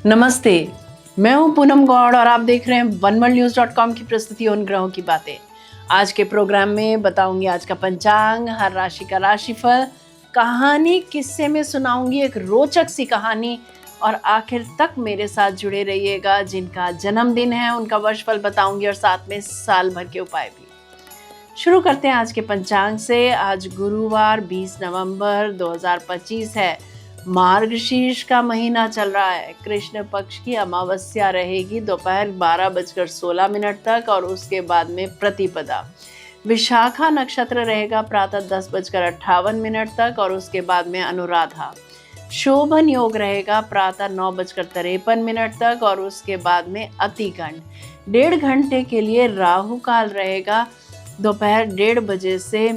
नमस्ते, मैं हूं पूनम गौड़ और आप देख रहे हैं oneworldnews.com की प्रस्तुति उन ग्रहों की बातें। आज के प्रोग्राम में बताऊंगी आज का पंचांग, हर राशि का राशिफल, कहानी, किस्से में सुनाऊंगी एक रोचक सी कहानी और आखिर तक मेरे साथ जुड़े रहिएगा। जिनका जन्मदिन है उनका वर्षफल बताऊंगी और साथ में साल भर के उपाय भी। शुरू करते हैं आज के पंचांग से। आज गुरुवार 20 नवंबर 2025 है। मार्गशीर्ष का महीना चल रहा है। कृष्ण पक्ष की अमावस्या रहेगी दोपहर 12:16 तक और उसके बाद में प्रतिपदा। विशाखा नक्षत्र रहेगा प्रातः 10:58 तक और उसके बाद में अनुराधा। शोभन योग रहेगा प्रातः 9:53 तक और उसके बाद में अतिगंड। 1.5 घंटे के लिए राहु काल रहेगा दोपहर 1:30 बजे से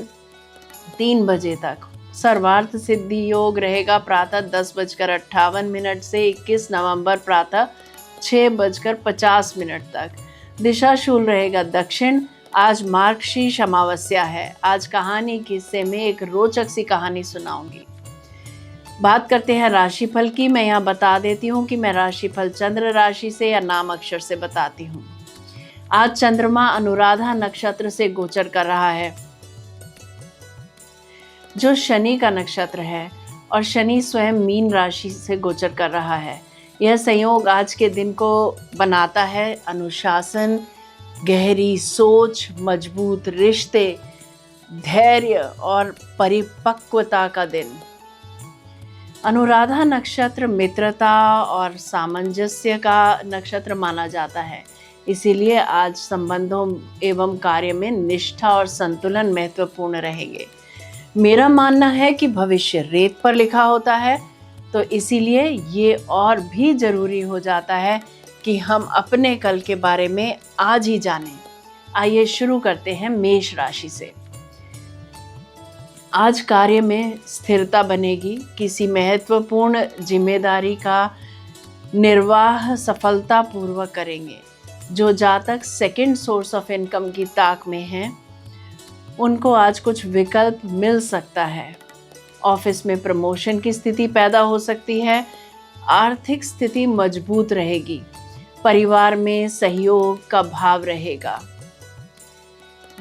3 बजे तक। सर्वार्थ सिद्धि योग रहेगा प्रातः 10:58 से 21 नवंबर प्रातः 6:50 तक। दिशा शूल रहेगा दक्षिण। आज मार्गशीर्ष अमावस्या है। आज कहानी किस्से में एक रोचक सी कहानी सुनाऊंगी। बात करते हैं राशिफल की। मैं यहाँ बता देती हूँ कि मैं राशिफल चंद्र राशि से या नाम अक्षर से बताती हूँ। आज चंद्रमा अनुराधा नक्षत्र से गोचर कर रहा है जो शनि का नक्षत्र है और शनि स्वयं मीन राशि से गोचर कर रहा है। यह संयोग आज के दिन को बनाता है अनुशासन, गहरी सोच, मजबूत रिश्ते, धैर्य और परिपक्वता का दिन। अनुराधा नक्षत्र मित्रता और सामंजस्य का नक्षत्र माना जाता है, इसीलिए आज संबंधों एवं कार्य में निष्ठा और संतुलन महत्वपूर्ण रहेंगे। मेरा मानना है कि भविष्य रेत पर लिखा होता है, तो इसीलिए ये और भी जरूरी हो जाता है कि हम अपने कल के बारे में आज ही जानें। आइए शुरू करते हैं मेष राशि से। आज कार्य में स्थिरता बनेगी। किसी महत्वपूर्ण जिम्मेदारी का निर्वाह सफलतापूर्वक करेंगे। जो जातक सेकंड सोर्स ऑफ इनकम की ताक में हैं, उनको आज कुछ विकल्प मिल सकता है। ऑफिस में प्रमोशन की स्थिति पैदा हो सकती है। आर्थिक स्थिति मजबूत रहेगी। परिवार में सहयोग का भाव रहेगा।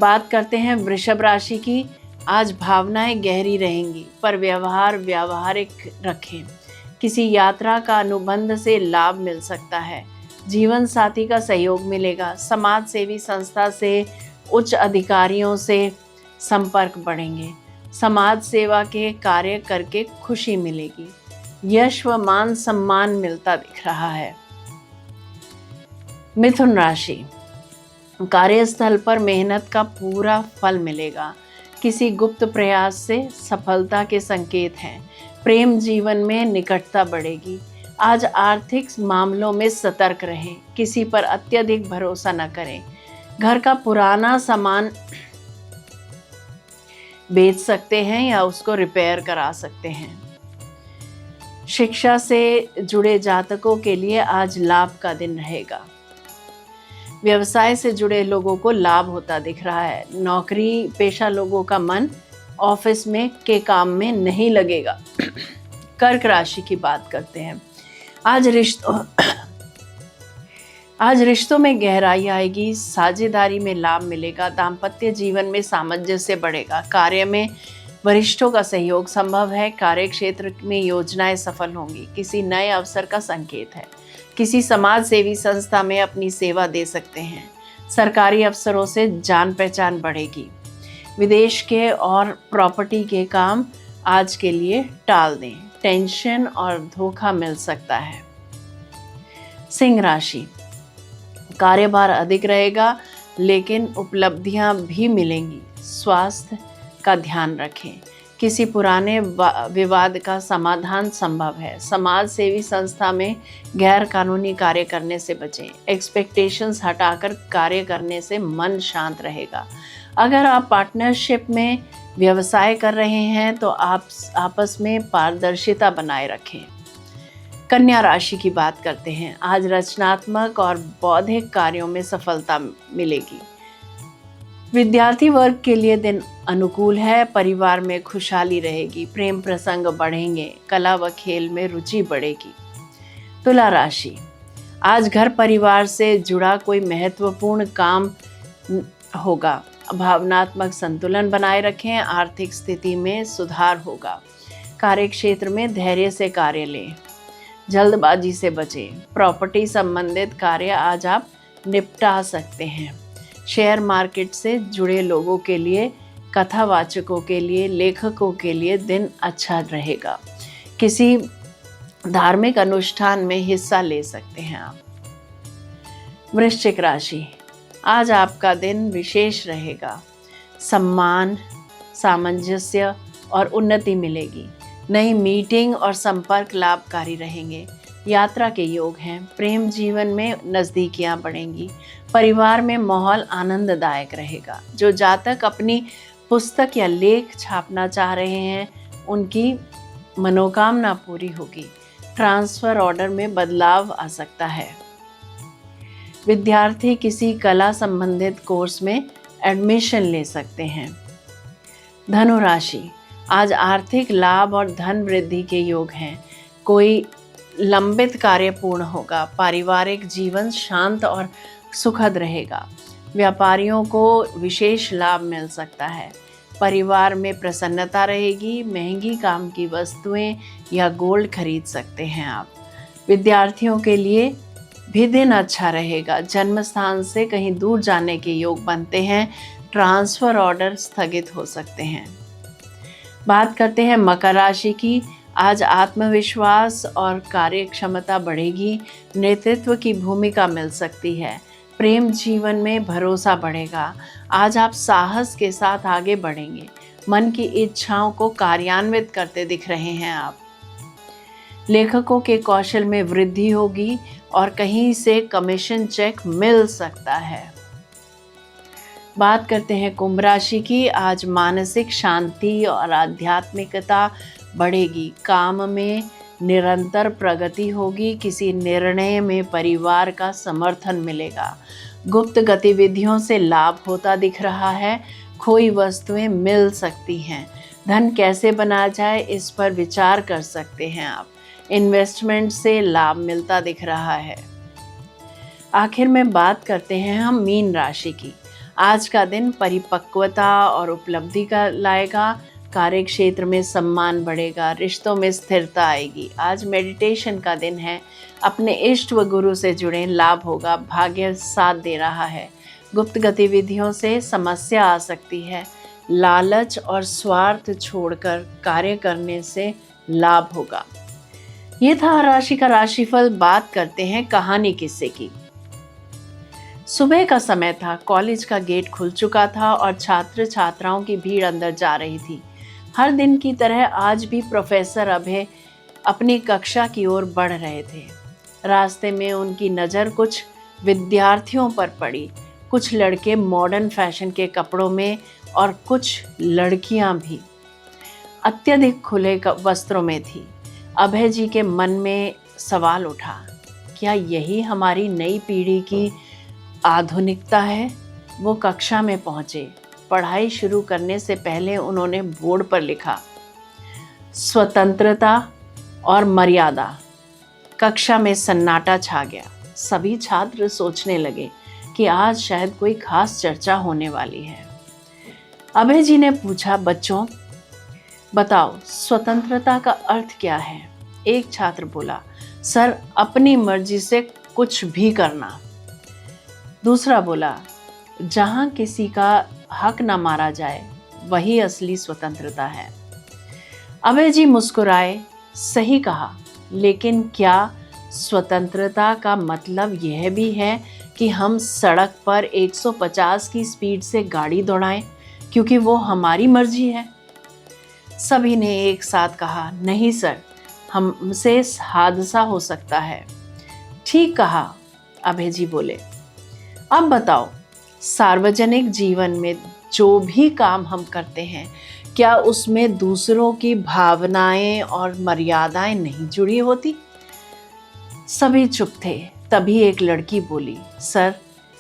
बात करते हैं वृषभ राशि की। आज भावनाएं गहरी रहेंगी पर व्यवहार व्यावहारिक रखें। किसी यात्रा का अनुबंध से लाभ मिल सकता है। जीवन साथी का सहयोग मिलेगा। समाज सेवी संस्था से उच्च अधिकारियों से संपर्क बढ़ेंगे। समाज सेवा के कार्य करके खुशी मिलेगी। यश व मान सम्मान मिलता दिख रहा है। मिथुन राशि। कार्यस्थल पर मेहनत का पूरा फल मिलेगा। किसी गुप्त प्रयास से सफलता के संकेत हैं। प्रेम जीवन में निकटता बढ़ेगी। आज आर्थिक मामलों में सतर्क रहें। किसी पर अत्यधिक भरोसा न करें। घर का पुराना सामान बेच सकते हैं या उसको रिपेयर करा सकते हैं। शिक्षा से जुड़े जातकों के लिए आज लाभ का दिन रहेगा। व्यवसाय से जुड़े लोगों को लाभ होता दिख रहा है। नौकरी पेशा लोगों का मन ऑफिस में के काम में नहीं लगेगा। कर्क राशि की बात करते हैं। आज रिश्तों में गहराई आएगी। साझेदारी में लाभ मिलेगा। दाम्पत्य जीवन में सामंजस्य बढ़ेगा। कार्य में वरिष्ठों का सहयोग संभव है। कार्य क्षेत्र में योजनाएं सफल होंगी। किसी नए अवसर का संकेत है। किसी समाज सेवी संस्था में अपनी सेवा दे सकते हैं। सरकारी अफसरों से जान पहचान बढ़ेगी। विदेश के और प्रॉपर्टी के काम आज के लिए टाल दें। टेंशन और धोखा मिल सकता है। सिंह राशि। कार्यभार अधिक रहेगा लेकिन उपलब्धियां भी मिलेंगी। स्वास्थ्य का ध्यान रखें। किसी पुराने विवाद का समाधान संभव है। समाज सेवी संस्था में गैर कानूनी कार्य करने से बचें। एक्सपेक्टेशंस हटाकर कार्य करने से मन शांत रहेगा। अगर आप पार्टनरशिप में व्यवसाय कर रहे हैं तो आप आपस में पारदर्शिता बनाए रखें। कन्या राशि की बात करते हैं। आज रचनात्मक और बौद्धिक कार्यों में सफलता मिलेगी। विद्यार्थी वर्ग के लिए दिन अनुकूल है। परिवार में खुशहाली रहेगी। प्रेम प्रसंग बढ़ेंगे। कला व खेल में रुचि बढ़ेगी। तुला राशि, आज घर परिवार से जुड़ा कोई महत्वपूर्ण काम होगा। भावनात्मक संतुलन बनाए रखें, आर्थिक स्थिति में सुधार होगा। कार्य क्षेत्र में धैर्य से कार्य लें, जल्दबाजी से बचें। प्रॉपर्टी संबंधित कार्य आज आप निपटा सकते हैं। शेयर मार्केट से जुड़े लोगों के लिए, कथावाचकों के लिए, लेखकों के लिए दिन अच्छा रहेगा। किसी धार्मिक अनुष्ठान में हिस्सा ले सकते हैं आप। वृश्चिक राशि, आज आपका दिन विशेष रहेगा। सम्मान, सामंजस्य और उन्नति मिलेगी। नई मीटिंग और संपर्क लाभकारी रहेंगे। यात्रा के योग हैं। प्रेम जीवन में नज़दीकियां बढ़ेंगी। परिवार में माहौल आनंददायक रहेगा। जो जातक अपनी पुस्तक या लेख छापना चाह रहे हैं, उनकी मनोकामना पूरी होगी। ट्रांसफ़र ऑर्डर में बदलाव आ सकता है। विद्यार्थी किसी कला संबंधित कोर्स में एडमिशन ले सकते हैं। धनु राशि, आज आर्थिक लाभ और धन वृद्धि के योग हैं। कोई लंबित कार्य पूर्ण होगा। पारिवारिक जीवन शांत और सुखद रहेगा। व्यापारियों को विशेष लाभ मिल सकता है। परिवार में प्रसन्नता रहेगी। महंगी काम की वस्तुएं या गोल्ड खरीद सकते हैं आप। विद्यार्थियों के लिए भी दिन अच्छा रहेगा। जन्म स्थान से कहीं दूर जाने के योग बनते हैं। ट्रांसफ़र ऑर्डर स्थगित हो सकते हैं। बात करते हैं मकर राशि की। आज आत्मविश्वास और कार्य क्षमता बढ़ेगी। नेतृत्व की भूमिका मिल सकती है। प्रेम जीवन में भरोसा बढ़ेगा। आज आप साहस के साथ आगे बढ़ेंगे। मन की इच्छाओं को कार्यान्वित करते दिख रहे हैं आप। लेखकों के कौशल में वृद्धि होगी और कहीं से कमीशन चेक मिल सकता है। बात करते हैं कुंभ राशि की। आज मानसिक शांति और आध्यात्मिकता बढ़ेगी। काम में निरंतर प्रगति होगी। किसी निर्णय में परिवार का समर्थन मिलेगा। गुप्त गतिविधियों से लाभ होता दिख रहा है। खोई वस्तुएं मिल सकती हैं। धन कैसे बनाया जाए, इस पर विचार कर सकते हैं आप। इन्वेस्टमेंट से लाभ मिलता दिख रहा है। आखिर में बात करते हैं हम मीन राशि की। आज का दिन परिपक्वता और उपलब्धि का लाएगा। कार्य क्षेत्र में सम्मान बढ़ेगा। रिश्तों में स्थिरता आएगी। आज मेडिटेशन का दिन है। अपने इष्ट व गुरु से जुड़ें, लाभ होगा। भाग्य साथ दे रहा है। गुप्त गतिविधियों से समस्या आ सकती है। लालच और स्वार्थ छोड़कर कार्य करने से लाभ होगा। ये था राशि का राशिफल। बात करते हैं कहानी किस्से की। सुबह का समय था। कॉलेज का गेट खुल चुका था और छात्र छात्राओं की भीड़ अंदर जा रही थी। हर दिन की तरह आज भी प्रोफेसर अभय अपनी कक्षा की ओर बढ़ रहे थे। रास्ते में उनकी नज़र कुछ विद्यार्थियों पर पड़ी। कुछ लड़के मॉडर्न फैशन के कपड़ों में और कुछ लड़कियां भी अत्यधिक खुले वस्त्रों में थी। अभय जी के मन में सवाल उठा, क्या यही हमारी नई पीढ़ी की आधुनिकता है? वो कक्षा में पहुंचे। पढ़ाई शुरू करने से पहले उन्होंने बोर्ड पर लिखा, स्वतंत्रता और मर्यादा। कक्षा में सन्नाटा छा गया। सभी छात्र सोचने लगे कि आज शायद कोई खास चर्चा होने वाली है। अभय जी ने पूछा, बच्चों बताओ स्वतंत्रता का अर्थ क्या है? एक छात्र बोला, सर अपनी मर्जी से कुछ भी करना। दूसरा बोला, जहां किसी का हक न मारा जाए वही असली स्वतंत्रता है। अभय जी मुस्कुराए, सही कहा, लेकिन क्या स्वतंत्रता का मतलब यह भी है कि हम सड़क पर 150 की स्पीड से गाड़ी दौड़ाएं क्योंकि वो हमारी मर्जी है? सभी ने एक साथ कहा, नहीं सर, हमसे हादसा हो सकता है। ठीक कहा, अभय जी बोले। अब बताओ, सार्वजनिक जीवन में जो भी काम हम करते हैं, क्या उसमें दूसरों की भावनाएं और मर्यादाएं नहीं जुड़ी होती? सभी चुप थे। तभी एक लड़की बोली, सर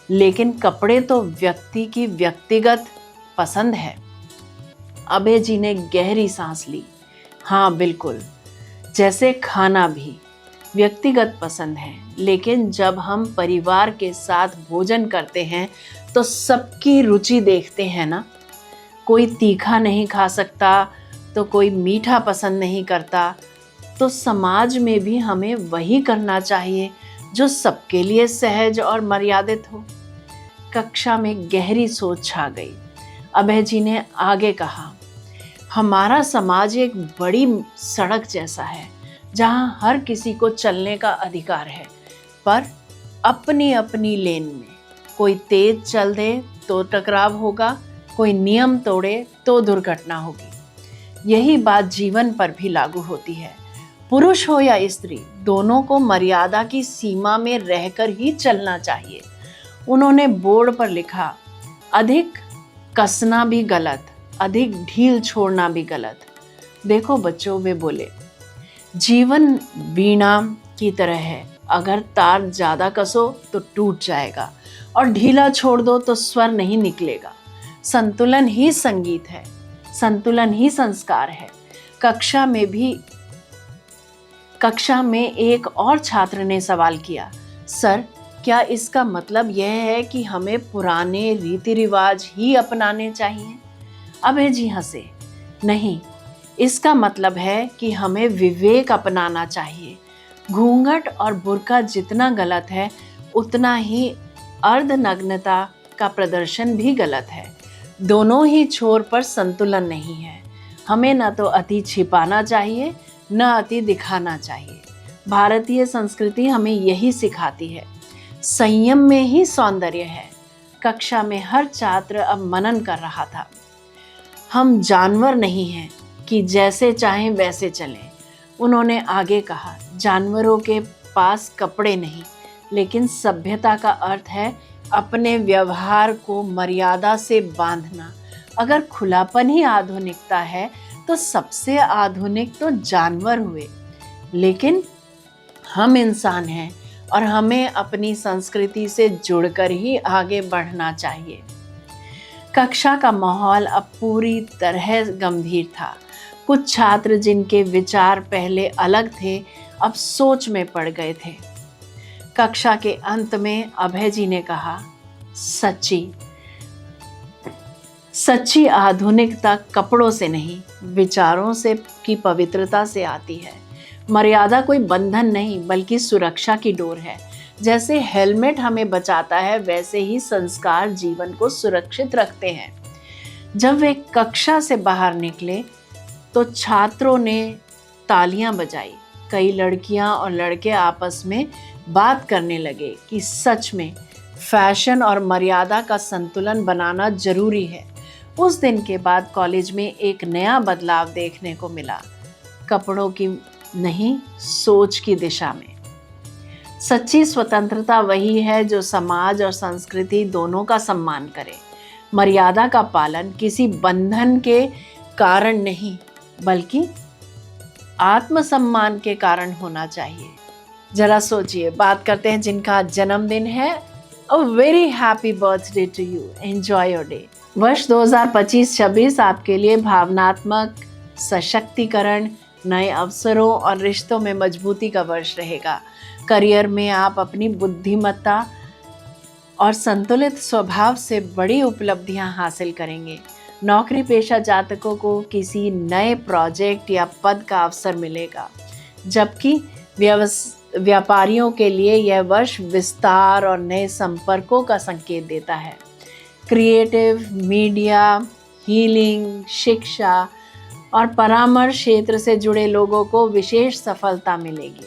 लेकिन कपड़े तो व्यक्ति की व्यक्तिगत पसंद है। अभय जी ने गहरी सांस ली। हाँ बिल्कुल, जैसे खाना भी। व्यक्तिगत पसंद है, लेकिन जब हम परिवार के साथ भोजन करते हैं तो सबकी रुचि देखते हैं ना। कोई तीखा नहीं खा सकता तो कोई मीठा पसंद नहीं करता, तो समाज में भी हमें वही करना चाहिए जो सबके लिए सहज और मर्यादित हो। कक्षा में गहरी सोच छा गई। अभय जी ने आगे कहा, हमारा समाज एक बड़ी सड़क जैसा है जहां हर किसी को चलने का अधिकार है, पर अपनी अपनी लेन में। कोई तेज चल दे तो टकराव होगा, कोई नियम तोड़े तो दुर्घटना होगी। यही बात जीवन पर भी लागू होती है। पुरुष हो या स्त्री, दोनों को मर्यादा की सीमा में रहकर ही चलना चाहिए। उन्होंने बोर्ड पर लिखा, अधिक कसना भी गलत, अधिक ढील छोड़ना भी गलत। देखो बच्चों, वे बोले, जीवन वीणा की तरह है। अगर तार ज्यादा कसो तो टूट जाएगा और ढीला छोड़ दो तो स्वर नहीं निकलेगा। संतुलन ही संगीत है, संतुलन ही संस्कार है। कक्षा में एक और छात्र ने सवाल किया, सर, क्या इसका मतलब यह है कि हमें पुराने रीति रिवाज ही अपनाने चाहिए? अभय जी हंसे, नहीं, इसका मतलब है कि हमें विवेक अपनाना चाहिए। घूंघट और बुर्का जितना गलत है, उतना ही अर्धनग्नता का प्रदर्शन भी गलत है। दोनों ही छोर पर संतुलन नहीं है। हमें न तो अति छिपाना चाहिए, न अति दिखाना चाहिए। भारतीय संस्कृति हमें यही सिखाती है। संयम में ही सौंदर्य है। कक्षा में हर छात्र अब मनन कर रहा था। हम जानवर नहीं हैं कि जैसे चाहें वैसे चलें। उन्होंने आगे कहा, जानवरों के पास कपड़े नहीं, लेकिन सभ्यता का अर्थ है अपने व्यवहार को मर्यादा से बांधना। अगर खुलापन ही आधुनिकता है तो सबसे आधुनिक तो जानवर हुए, लेकिन हम इंसान हैं और हमें अपनी संस्कृति से जुड़कर ही आगे बढ़ना चाहिए। कक्षा का माहौल अब पूरी तरह गंभीर था। कुछ छात्र जिनके विचार पहले अलग थे, अब सोच में पड़ गए थे। कक्षा के अंत में अभय जी ने कहा, सच्ची आधुनिकता कपड़ों से नहीं, विचारों से की पवित्रता से आती है। मर्यादा कोई बंधन नहीं, बल्कि सुरक्षा की डोर है। जैसे हेलमेट हमें बचाता है, वैसे ही संस्कार जीवन को सुरक्षित रखते हैं। जब वे कक्षा से बाहर निकले तो छात्रों ने तालियां बजाई। कई लड़कियां और लड़के आपस में बात करने लगे कि सच में फैशन और मर्यादा का संतुलन बनाना जरूरी है। उस दिन के बाद कॉलेज में एक नया बदलाव देखने को मिला, कपड़ों की नहीं, सोच की दिशा में। सच्ची स्वतंत्रता वही है जो समाज और संस्कृति दोनों का सम्मान करे। मर्यादा का पालन किसी बंधन के कारण नहीं, बल्कि आत्मसम्मान के कारण होना चाहिए। जरा सोचिए, बात करते हैं जिनका जन्मदिन है। A very happy birthday to you, enjoy your day. वर्ष 2025-26 आपके लिए भावनात्मक सशक्तिकरण, नए अवसरों और रिश्तों में मजबूती का वर्ष रहेगा। करियर में आप अपनी बुद्धिमत्ता और संतुलित स्वभाव से बड़ी उपलब्धियां हासिल करेंगे। नौकरी पेशा जातकों को किसी नए प्रोजेक्ट या पद का अवसर मिलेगा, जबकि व्यापारियों के लिए यह वर्ष विस्तार और नए संपर्कों का संकेत देता है। क्रिएटिव, मीडिया, हीलिंग, शिक्षा और परामर्श क्षेत्र से जुड़े लोगों को विशेष सफलता मिलेगी।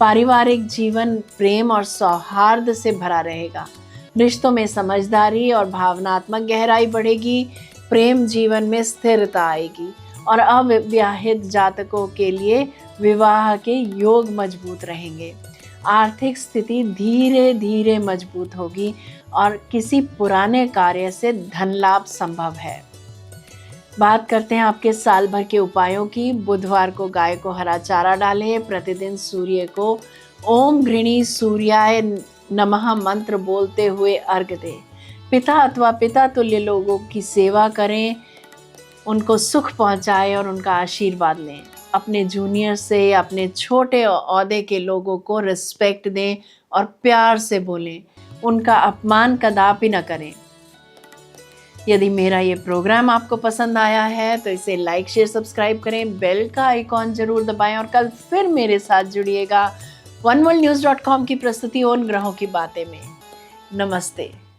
पारिवारिक जीवन प्रेम और सौहार्द से भरा रहेगा। रिश्तों में समझदारी और भावनात्मक गहराई बढ़ेगी। प्रेम जीवन में स्थिरता आएगी और अविवाहित जातकों के लिए विवाह के योग मजबूत रहेंगे। आर्थिक स्थिति धीरे धीरे मजबूत होगी और किसी पुराने कार्य से धन लाभ संभव है। बात करते हैं आपके साल भर के उपायों की। बुधवार को गाय को हरा चारा डालें। प्रतिदिन सूर्य को ओम घृणी सूर्याय नमः मंत्र बोलते हुए अर्घ्य दें। पिता अथवा पिता तुल्य लोगों की सेवा करें, उनको सुख पहुंचाएं और उनका आशीर्वाद लें। अपने जूनियर से, अपने छोटे ओहदे के लोगों को रिस्पेक्ट दें और प्यार से बोलें, उनका अपमान कदापि ना करें। यदि मेरा ये प्रोग्राम आपको पसंद आया है तो इसे लाइक, शेयर, सब्सक्राइब करें, बेल का आइकॉन जरूर दबाएं और कल फिर मेरे साथ जुड़िएगा oneworldnews.com की प्रस्तुति उन ग्रहों की बातें में। नमस्ते।